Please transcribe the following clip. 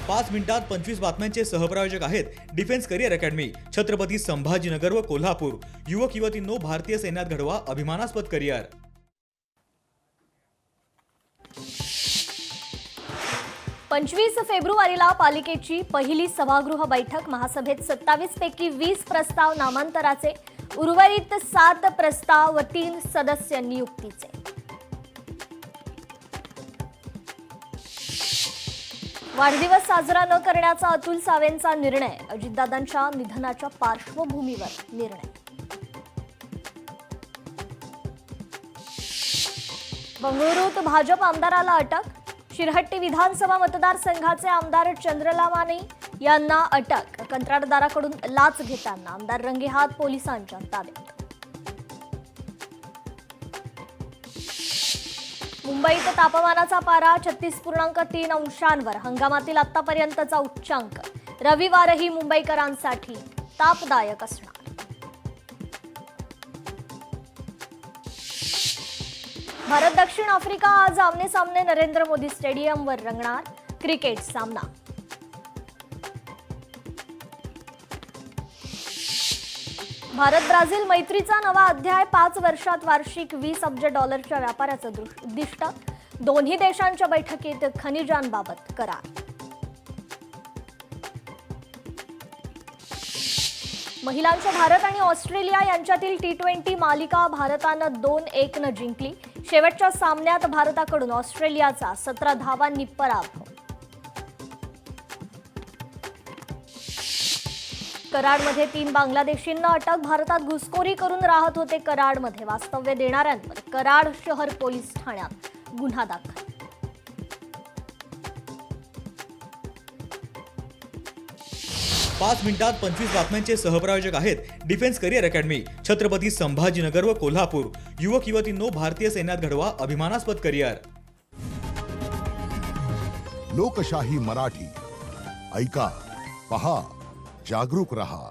5 मिनिटात 25 बातम्यांचे सहप्रायोजक आहेत defence career academy, Chhatrapati Sambhajinagar व कोल्हापूर। युवक युवतींनो, भारतीय सैन्यात घडवा अभिमानास्पद करिअर। 25 फेब्रुवारीला पालिकेची पहिली सभागृह बैठक। महासभेत 27 पैकी 20 प्रस्ताव नामांतराचे, उर्वरित 7 प्रस्ताव व 3 सदस्य नियुक्तीचे। वाढदिवस साजरा न करण्याचा अतुल सावेंचा निर्णय। अजितदादांच्या निधनाच्या पार्श्वभूमीवर निर्णय। बंगळुरूत भाजप आमदाराला अटक। शिरहट्टी विधानसभा मतदारसंघाचे आमदार चंद्रला माने यांना अटक। कंत्राटदाराकडून लाच घेताना आमदार रंगेहात पोलिसांच्या ताब्यात। मुंबईत तापमानाचा पारा 36.3 अंशांवर, हंगामातील आतापर्यंतचा उच्चांक। रविवारही मुंबईकरांसाठी तापदायक असणार। भारत दक्षिण आफ्रिका आज आमने सामने नरेंद्र मोदी स्टेडियमवर रंगणार क्रिकेट सामना। भारत ब्राझील मैत्रीचा नवा अध्याय। 5 वर्षात वार्षिक $20 अब्ज व्यापाराचं उद्दिष्ट। दोन्ही देशांच्या बैठकीत खनिजांबाबत करार। महिलांच्या भारत आणि ऑस्ट्रेलिया यांच्यातील T20 मालिका भारतानं 2-1 न जिंकली। शेवटच्या सामन्यात भारताकडून ऑस्ट्रेलियाचा 17 धावांनी पराभव। कराडमध्ये 3 बांगलादेशींना अटक। भारतात घुसखोरी करून राहत होते कराडमध्ये। वास्तव्य देणाऱ्यांवर कराड शहर पोलीस ठाण्यात गुन्हा दाखल। पाच मिनिटात 25 बातम्यांचे सहप्रायोजक आहेत defence career academy, Chhatrapati Sambhajinagar व कोल्हापूर। युवक युवतींनो, भारतीय सैन्यात घडवा अभिमानास्पद करिअर। लोकशाही मराठी ऐका, पहा, जागरूक रहा।